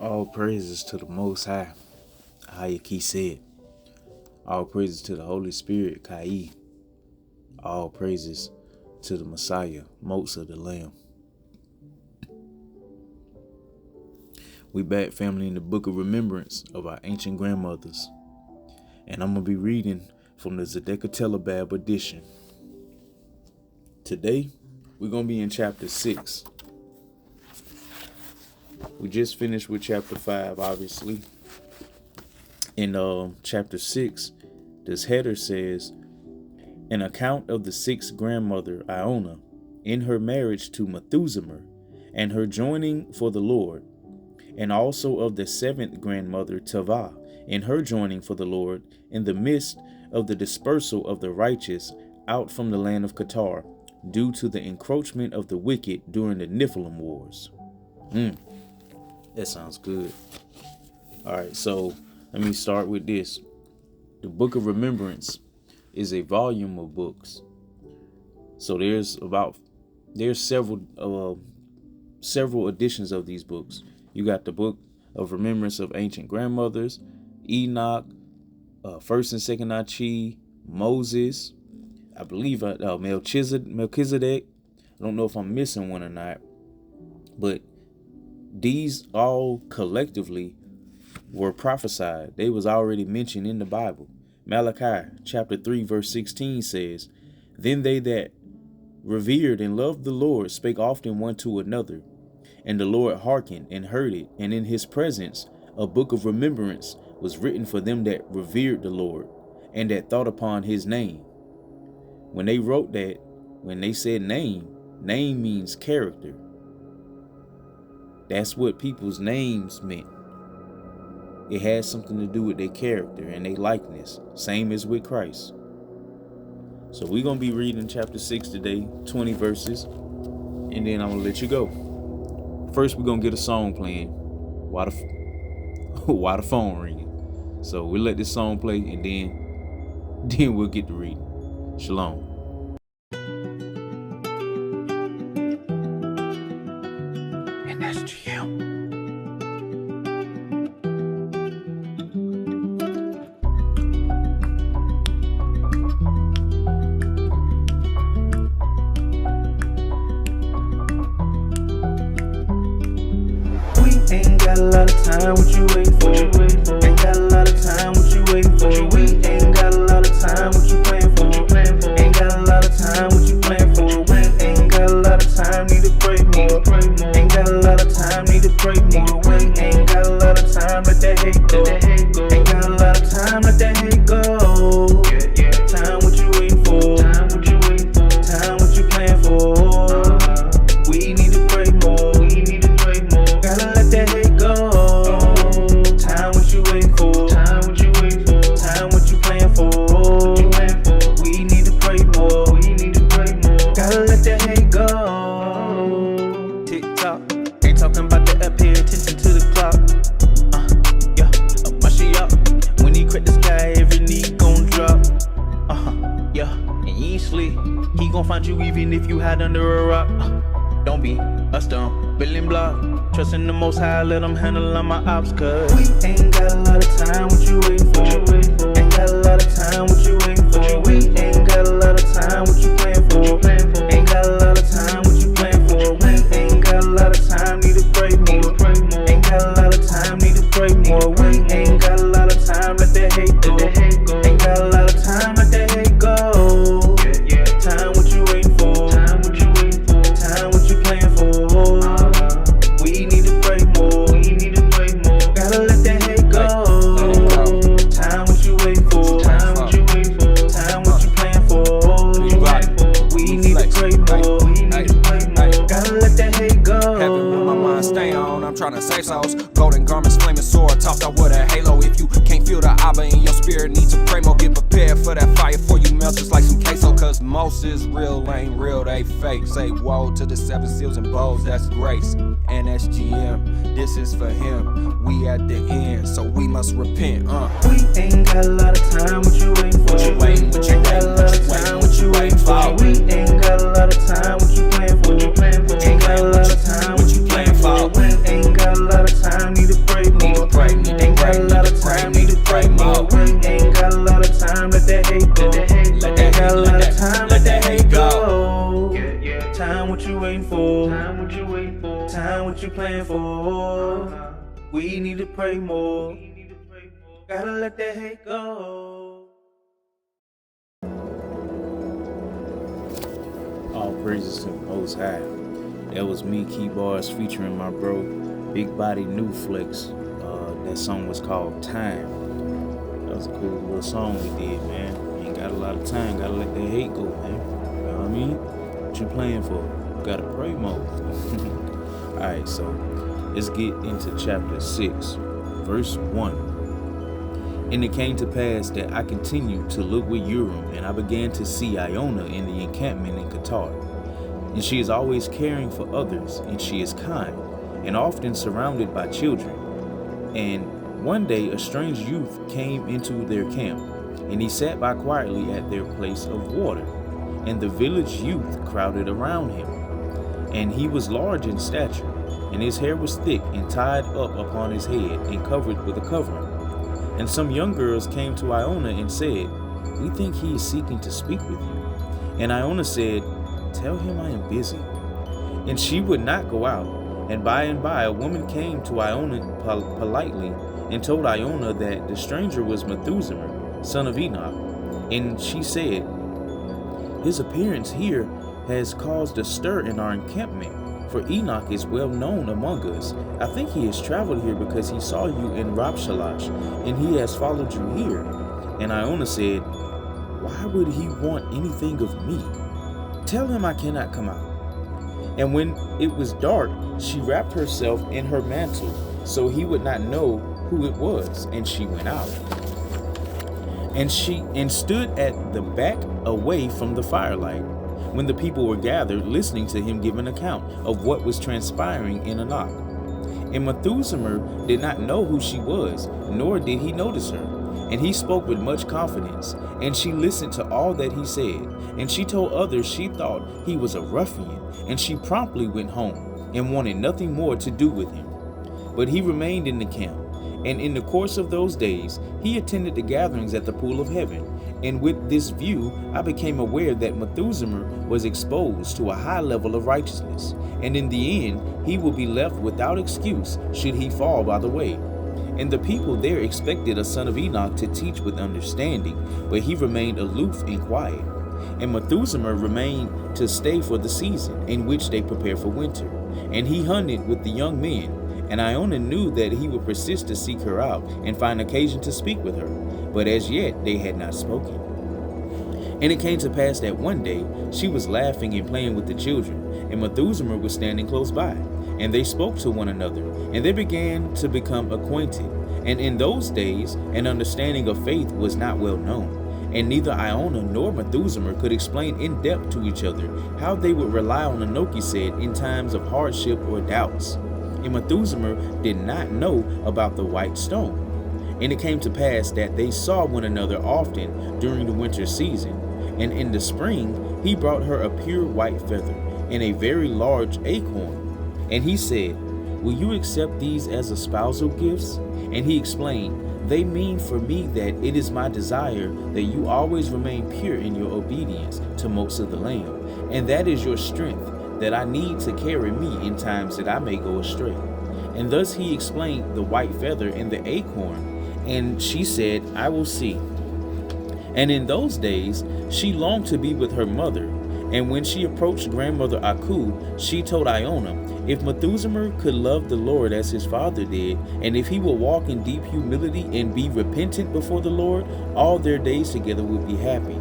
All praises to the Most High, Hayaki said. All praises to the Holy Spirit, Kai. All praises to the Messiah, Most of the Lamb. We back, family, in the book of remembrance of our ancient grandmothers. And I'm going to be reading from the Zedekiah edition. Today, we're going to be in chapter 6. We just finished with chapter 5, obviously. In chapter 6, this header says, an account of the sixth grandmother, Iona, in her marriage to Methuselah, and her joining for the Lord, and also of the seventh grandmother, Tavah, in her joining for the Lord, in the midst of the dispersal of the righteous out from the land of Qatar, due to the encroachment of the wicked during the Nephilim wars. That sounds good. All right, so let me start with this. The Book of Remembrance is a volume of books. So there's several editions of these books. You got the Book of Remembrance of Ancient Grandmothers, Enoch, First and Second Achi, Moses, I believe Melchizedek. I don't know if I'm missing one or not, but these all collectively were prophesied. They was already mentioned in the Bible. Malachi chapter 3 verse 16 says, then they that revered and loved the Lord spake often one to another, and the Lord hearkened and heard it, and in his presence a book of remembrance was written for them that revered the Lord and that thought upon his name. When they wrote that, when they said name means character. That's what people's names meant. It had something to do with their character and their likeness, same as with Christ. So we're going to be reading chapter 6 today, 20 verses, and then I'm going to let you go. First, we're going to get a song playing while the phone ringing. So we'll let this song play, and then we'll get to reading. Shalom. And that's to you. Ain't got a lot of time, what you waiting for? Ain't got a lot of time, what you waiting for? We ain't got a lot of time, what you playing for? Ain't got a lot of time, what you playing for? We ain't got a lot of time, need to pray more. Ain't got a lot of time, need to pray more. We ain't got a lot of time, let that hate go. Ain't got a lot of time, let that hate go. Time, what you waiting for? Time, what you playing for? We need to pray more. Gotta let that hate go. Time, what you waiting for? Time, what you playing for? We need to pray more. Gotta let that hate go. Tick tock, ain't talking about the up, pay attention to the clock. My shit up. When he crack the sky, every knee gon' drop. And you ain't sleep. He gon' find you even if you hide under a rock. Don't be a stumbling block. Trusting the Most High, let him handle all my ops, cause we ain't got a lot of time, what you waiting for? Ain't got a lot of time, what you waiting for? We ain't got a lot of time, what you playing for? Ain't got a lot of time, what you playing for? We ain't got a lot of time, need to pray more. Ain't got a lot of time, need to pray more. We ain't got a lot of time, let that hate go. Ain't got a lot of time, let that hate go. Time, what you waiting for? Time, what you playing for? We need to pray more. Gotta let that hate go. Time, what you waiting for? Time, what you playing for? We need to pray more. Gotta let that hate go. Heaven with my mind stay on, I'm trying to save souls. Golden garments, flaming sword, topped out with a halo. If you can't feel the Abba in your spirit, need to pray more. Get prepared for that fire before you melt just like some queso. Cause most is real, ain't real, they fake. Say woe to the seven seals and bowls, that's grace. And SGM, this is for him. We at the end, so we must repent. We ain't got a lot of time, what you waiting for? Ain't got a lot of time, what you waiting for? We ain't got a lot of time, what you playing for? Ain't got a lot of time, what you playing for? We ain't got a lot of time, need to pray playing for? We need to pray more. Gotta let that hate go. All praises to the Most High. That was me, KEYBARZ, featuring my bro, Big Body New Flex. That song was called Time. That was a cool little song we did, man. Ain't got a lot of time, gotta let that hate go, man. You know what I mean? What you playing for? You gotta pray more. Alright, so let's get into chapter 6, verse 1. And it came to pass that I continued to look with Urim, and I began to see Iona in the encampment in Qatar. And she is always caring for others, and she is kind, and often surrounded by children. And one day a strange youth came into their camp, and he sat by quietly at their place of water. And the village youth crowded around him. And he was large in stature, and his hair was thick and tied up upon his head and covered with a covering. And some young girls came to Iona and said, "We think he is seeking to speak with you." And Iona said, "Tell him I am busy." And she would not go out. And by a woman came to Iona politely and told Iona that the stranger was Methuselah, son of Enoch. And she said, "His appearance here has caused a stir in our encampment, for Enoch is well known among us. I think he has traveled here because he saw you in Rabshalash, and he has followed you here." And Iona said, "Why would he want anything of me? Tell him I cannot come out." And when it was dark, she wrapped herself in her mantle, so he would not know who it was, and she went out. And she stood at the back away from the firelight, when the people were gathered, listening to him give an account of what was transpiring in Anak. And Methuselah did not know who she was, nor did he notice her. And he spoke with much confidence, and she listened to all that he said. And she told others she thought he was a ruffian, and she promptly went home and wanted nothing more to do with him. But he remained in the camp, and in the course of those days he attended the gatherings at the pool of heaven. And with this view I became aware that Methuselah was exposed to a high level of righteousness, and in the end he will be left without excuse should he fall by the way. And the people there expected a son of Enoch to teach with understanding, but he remained aloof and quiet. And Methuselah remained to stay for the season in which they prepare for winter. And he hunted with the young men. And Iona knew that he would persist to seek her out and find occasion to speak with her, but as yet they had not spoken. And it came to pass that one day she was laughing and playing with the children, and Methuselah was standing close by. And they spoke to one another, and they began to become acquainted. And in those days an understanding of faith was not well known, and neither Iona nor Methuselah could explain in depth to each other how they would rely on Anochesed in times of hardship or doubts. And Methuselah did not know about the white stone. And it came to pass that they saw one another often during the winter season. And in the spring he brought her a pure white feather and a very large acorn. And he said, "Will you accept these as espousal gifts?" And he explained, "They mean for me that it is my desire that you always remain pure in your obedience to Moses the Lamb, and that is your strength that I need to carry me in times that I may go astray." And thus he explained the white feather and the acorn, and she said, "I will see." And in those days she longed to be with her mother. And when she approached grandmother Aku, she told Iona, if Methuselah could love the Lord as his father did, and if he would walk in deep humility and be repentant before the Lord, all their days together would be happy.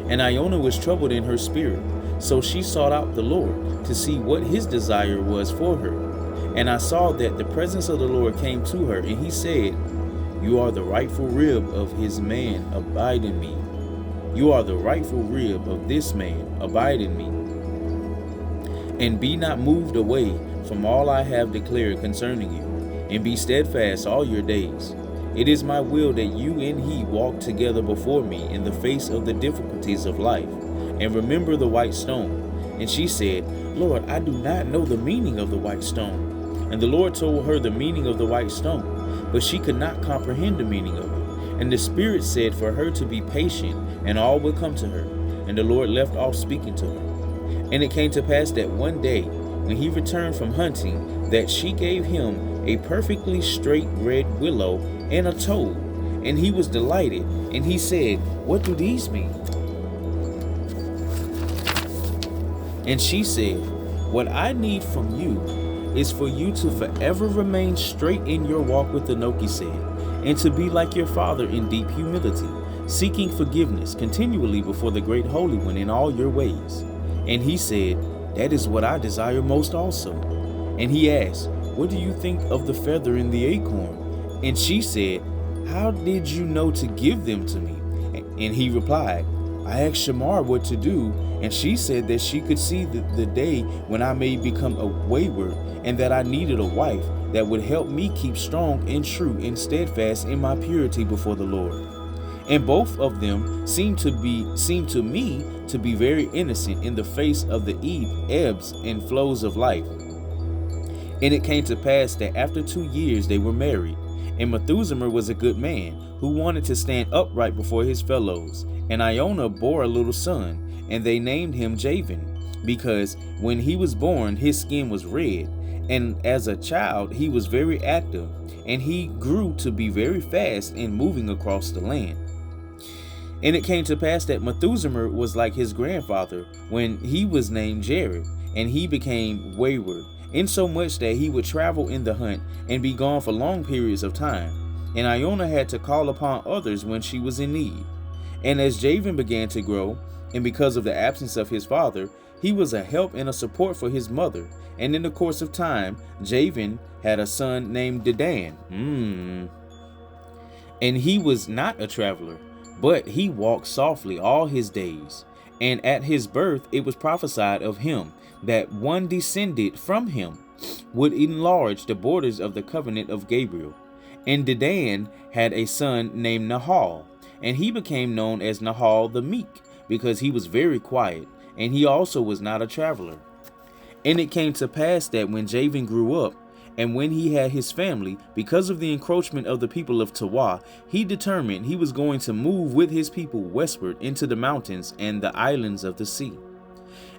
And Iona was troubled in her spirit, so she sought out the Lord to see what his desire was for her. And I saw that the presence of the Lord came to her, and he said, "You are the rightful rib of his man, abide in me. You are the rightful rib of this man, abide in me. And be not moved away from all I have declared concerning you, and be steadfast all your days. It is my will that you and he walk together before me in the face of the difficulties of life, and remember the white stone." And she said, "Lord, I do not know the meaning of the white stone." And the Lord told her the meaning of the white stone, but she could not comprehend the meaning of it. And the Spirit said for her to be patient, and all would come to her. And the Lord left off speaking to her. And it came to pass that one day, when he returned from hunting, that she gave him a perfectly straight red willow and a toad. And he was delighted, and he said, "What do these mean?" And she said, "What I need from you is for you to forever remain straight in your walk with Anoki, and to be like your father in deep humility, seeking forgiveness continually before the great Holy One in all your ways." And he said, "That is what I desire most also." And he asked, "What do you think of the feather and the acorn?" And she said, "How did you know to give them to me?" And he replied, "I asked Shamar what to do, and she said that she could see the day when I may become a wayward, and that I needed a wife that would help me keep strong and true and steadfast in my purity before the Lord." And both of them seemed to me to be very innocent in the face of the ebbs and flows of life. And it came to pass that after 2 years they were married. And Methuselah was a good man, who wanted to stand upright before his fellows. And Iona bore a little son, and they named him Javan, because when he was born his skin was red, and as a child he was very active, and he grew to be very fast in moving across the land. And it came to pass that Methuselah was like his grandfather when he was named Jared, and he became wayward, insomuch that he would travel in the hunt and be gone for long periods of time. And Iona had to call upon others when she was in need. And as Javan began to grow, and because of the absence of his father, he was a help and a support for his mother. And in the course of time, Javan had a son named Dedan. And he was not a traveler, but he walked softly all his days. And at his birth it was prophesied of him that one descended from him would enlarge the borders of the covenant of Gabriel. And Dedan had a son named Nahal, and he became known as Nahal the Meek, because he was very quiet, and he also was not a traveler. And it came to pass that when Javan grew up, and when he had his family, because of the encroachment of the people of Tawa, he determined he was going to move with his people westward into the mountains and the islands of the sea.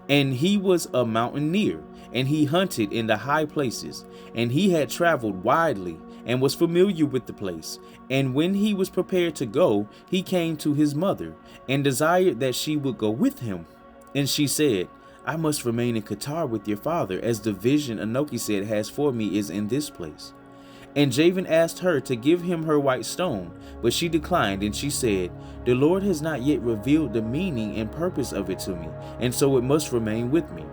And he was a mountaineer, and he hunted in the high places, and he had traveled widely, and was familiar with the place. And when he was prepared to go, he came to his mother, and desired that she would go with him. And she said, "I must remain in Qatar with your father, as the vision Anoki has for me is in this place." And Javan asked her to give him her white stone, but she declined, and she said, "The Lord has not yet revealed the meaning and purpose of it to me, and so it must remain with me."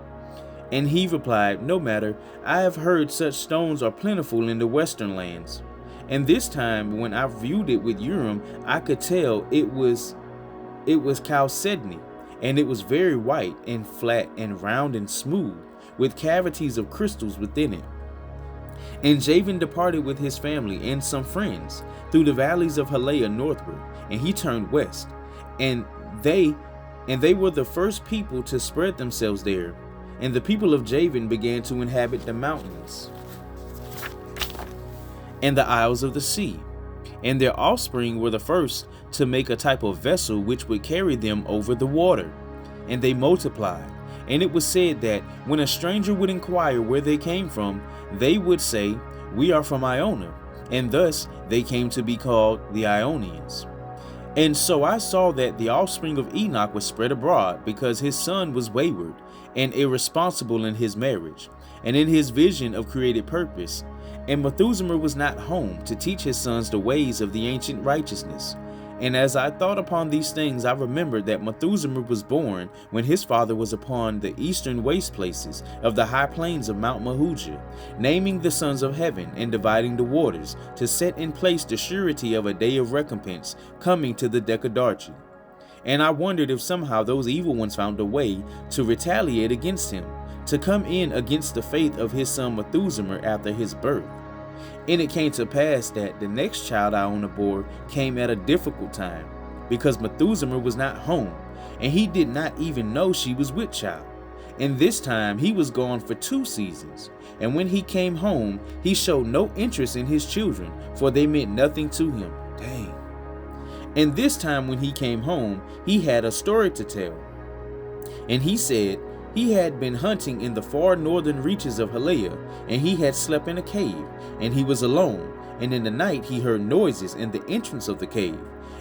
And he replied, "No matter, I have heard such stones are plentiful in the western lands." And this time, when I viewed it with Urim, I could tell it was chalcedony, and it was very white and flat and round and smooth, with cavities of crystals within it. And Javan departed with his family and some friends through the valleys of Halea northward, and he turned west. And they were the first people to spread themselves there. And the people of Javan began to inhabit the mountains and the isles of the sea. And their offspring were the first to make a type of vessel which would carry them over the water. And they multiplied. And it was said that when a stranger would inquire where they came from, they would say, "We are from Iona." And thus they came to be called the Ionians. And so I saw that the offspring of Enoch was spread abroad, because his son was wayward and irresponsible in his marriage, and in his vision of created purpose. And Methuselah was not home to teach his sons the ways of the ancient righteousness. And as I thought upon these things, I remembered that Methuselah was born when his father was upon the eastern waste places of the high plains of Mount Mahujah, naming the sons of heaven and dividing the waters, to set in place the surety of a day of recompense coming to the Decadarchy. And I wondered if somehow those evil ones found a way to retaliate against him, to come in against the faith of his son Methuselah after his birth. And it came to pass that the next child Iona bore came at a difficult time, because Methuselah was not home, and he did not even know she was with child. And this time he was gone for 2 seasons, and when he came home, he showed no interest in his children, for they meant nothing to him. Dang. And this time when he came home, he had a story to tell. And he said, He had been hunting in the far northern reaches of Halea, and he had slept in a cave, and he was alone. And in the night he heard noises in the entrance of the cave.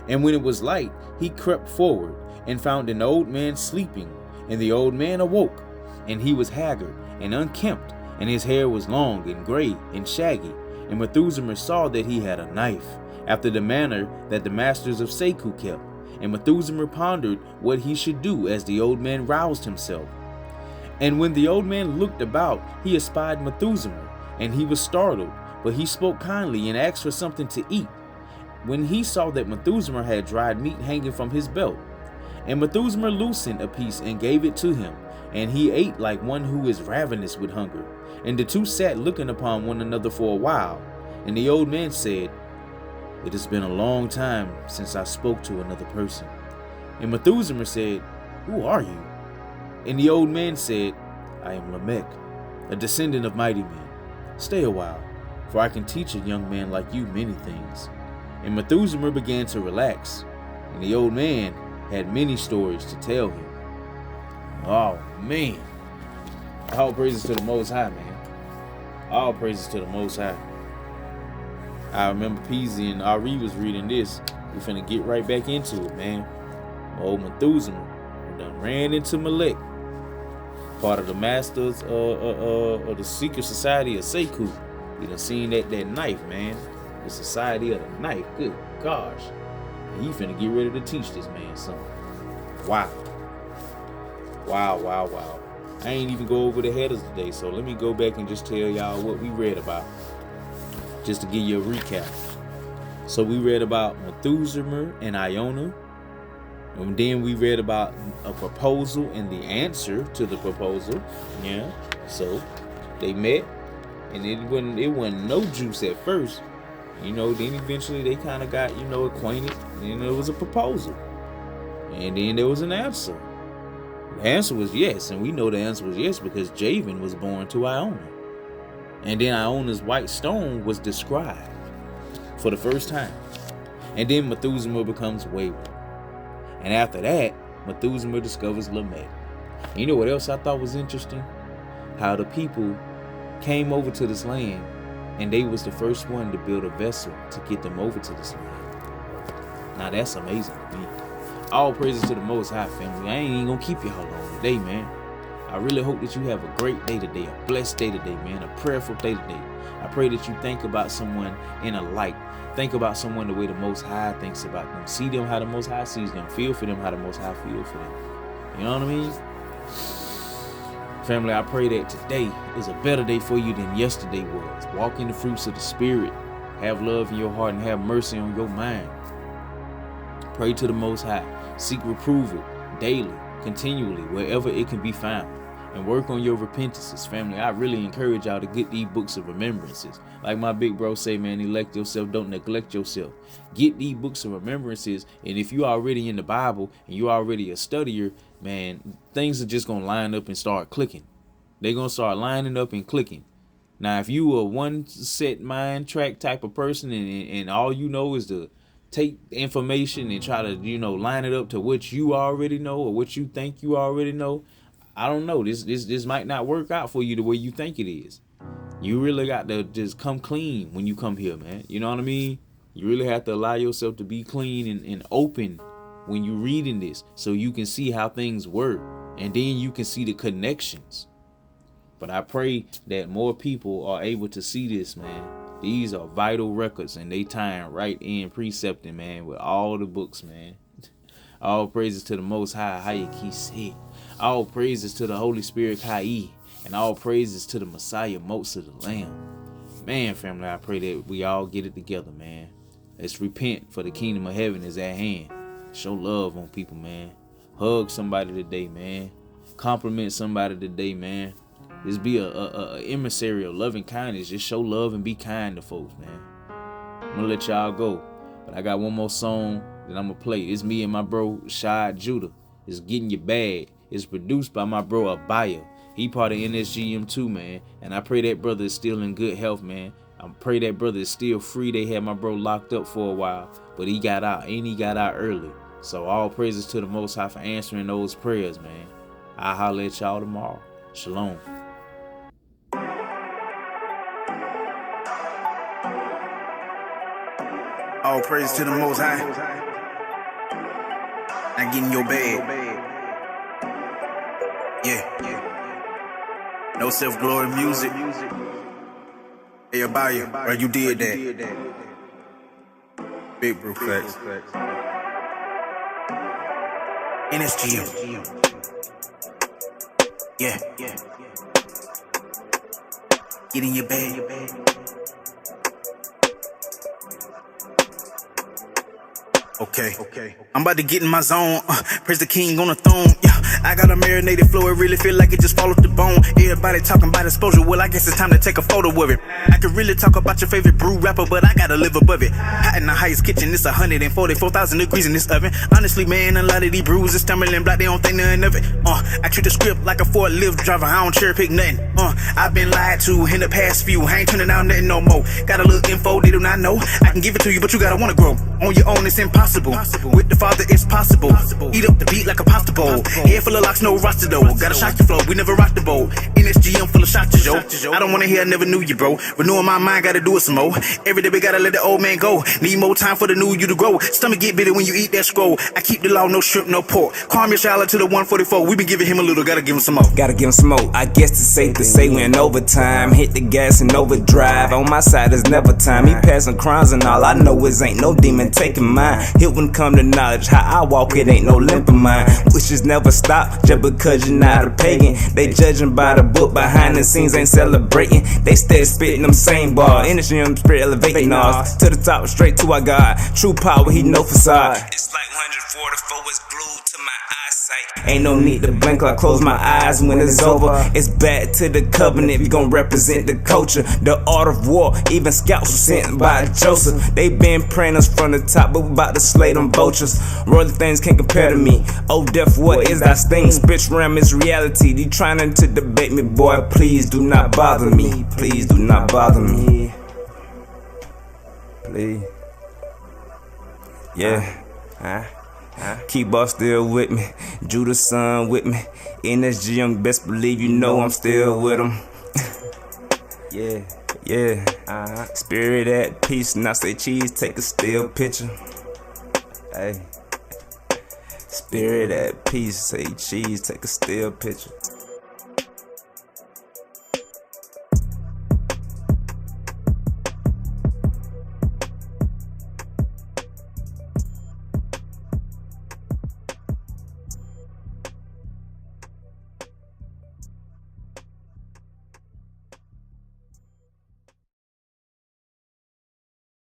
And when it was light, he crept forward, and found an old man sleeping. And the old man awoke, and he was haggard and unkempt, and his hair was long and gray and shaggy. And Methuselah saw that he had a knife, after the manner that the masters of Seku kept. And Methuselah pondered what he should do as the old man roused himself. And when the old man looked about, he espied Methuselah, and he was startled, but he spoke kindly and asked for something to eat. When he saw that Methuselah had dried meat hanging from his belt, and Methuselah loosened a piece and gave it to him, and he ate like one who is ravenous with hunger. And the two sat looking upon one another for a while. And the old man said, "It has been a long time since I spoke to another person." And Methuselah said, "Who are you?" And the old man said, "I am Lamech, a descendant of mighty men. Stay a while, for I can teach a young man like you many things." And Methuselah began to relax, and the old man had many stories to tell him. Oh man, all praises to the Most High, man. All praises to the Most High. I remember Peasy and Ari was reading this. We finna get right back into it, man. Old Methuselah done ran into Malek, part of the masters of the secret society of Seku. You done seen that knife, man. The society of the knife. Good gosh. And he finna get ready to teach this man something. Wow. Wow. I ain't even go over the headers today, so let me go back and just tell y'all what we read about. Just to give you a recap. So we read about Methuselah and Iona. And then we read about a proposal and the answer to the proposal. Yeah. So they met, and it wasn't no juice at first. Then eventually they kind of got, acquainted. And there was a proposal. And then there was an answer. The answer was yes, and we know the answer was yes because Javan was born to Iona. And then Iona's white stone was described for the first time. And then Methuselah becomes wayward. And after that, Methuselah discovers Lamech. And you know what else I thought was interesting? How the people came over to this land, and they was the first one to build a vessel to get them over to this land. Now that's amazing to me. All praises to the Most High, family. I ain't even gonna keep y'all long today, man. I really hope that you have a great day today, a blessed day today, man, a prayerful day today. I pray that you think about someone in a light. Think about someone the way the Most High thinks about them. See them how the Most High sees them. Feel for them how the Most High feels for them. You know what I mean? Family, I pray that today is a better day for you than yesterday was. Walk in the fruits of the Spirit. Have love in your heart and have mercy on your mind. Pray to the Most High. Seek reproval daily, continually, wherever it can be found. And work on your repentances, family. I really encourage y'all to get these books of remembrances. Like my big bro say, man, elect yourself, don't neglect yourself. Get these books of remembrances. And if you already in the Bible and you already a studier, man, things are just going to line up and start clicking. They're going to start lining up and clicking. Now, if you a one set mind track type of person and all you know is to take information and try to, line it up to what you already know or what you think you already know, I don't know. This might not work out for you the way you think it is. You really got to just come clean when you come here, man. You know what I mean? You really have to allow yourself to be clean and open when you're reading this so you can see how things work. And then you can see the connections. But I pray that more people are able to see this, man. These are vital records and they tying right in precepting, man, with all the books, man. All praises to the Most High, Hayaki said. All praises to the Holy Spirit, Kai, and all praises to the Messiah, Moses of the Lamb. Man, family, I pray that we all get it together, man. Let's repent, for the kingdom of heaven is at hand. Show love on people, man. Hug somebody today, man. Compliment somebody today, man. Just be a emissary of loving kindness. Just show love and be kind to folks, man. I'm gonna let y'all go, but I got one more song that I'm gonna play. It's me and my bro Shad Judah. It's Getting Your Bag. It's produced by my bro Abaya. He part of NSGM too, man. And I pray that brother is still in good health, man. I pray that brother is still free. They had my bro locked up for a while, but he got out, and he got out early. So all praises to the Most High for answering those prayers, man. I'll holler at y'all tomorrow. Shalom. All praise to the Most High. Now get in your bed. Yeah. No self-glory music. Hey, about you, or you did that. Big bro facts. NSGM. Yeah. Get in your bed. Okay. I'm about to get in my zone. Praise the king on the throne. Yeah, I got a marinated flow. It really feel like it just followed the bone. Everybody talking about exposure. Well, I guess it's time to take a photo of it. I could really talk about your favorite brew rapper, but I gotta live above it. Hot in the highest kitchen. It's 144,000 degrees in this oven. Honestly, man, a lot of these brews is stumbling block. They don't think nothing of it. I treat the script like a forklift driver. I don't cherry pick nothing. I've been lied to in the past few. I ain't turning down nothing no more. Got a little info they do not know. I can give it to you, but you gotta wanna grow. On your own, it's impossible. With the Father, it's possible. Eat up the beat like a pasta bowl. Head full of locks, no roster though. Gotta shock your flow, we never rock the bowl. NSGM full of shots, yo. I don't wanna hear I never knew you, bro. Renewing my mind, gotta do it some more. Every day we gotta let the old man go. Need more time for the new you to grow. Stomach get bitter when you eat that scroll. I keep the law, no shrimp, no pork. Calm your shower to the 144. We been giving him a little, gotta give him some more. Gotta give him some more. I guess it's safe to say we're in overtime. Hit the gas and overdrive. On my side, there's never time. He passing crimes and all I know is ain't no demon taking mine. It wouldn't come to knowledge. How I walk, it ain't no limp of mine. Wishes never stop just because you're not a pagan. They judging by the book, behind the scenes ain't celebrating. They steady spitting them same bars. Energy on the spirit elevating us to the top, straight to our God. True power, he no facade. It's like 144 is glued to my eyesight. Ain't no need to blink, I close my eyes when it's over. It's back to the covenant, we gon' represent the culture. The art of war, even scouts were sent by Joseph. They been praying us from the top, but we about to slay them vultures. Royal things can't compare to me. Oh death, what is that sting? Spiritual realm is reality. They trying to debate me, boy, please do not bother me. Please do not bother me. Please. Yeah. KEYBARZ still with me, Judas son with me. NSGM, best believe you know I'm still with him. Yeah. Spirit at peace, now say cheese, take a still picture. Hey. Spirit at peace, say cheese, take a still picture.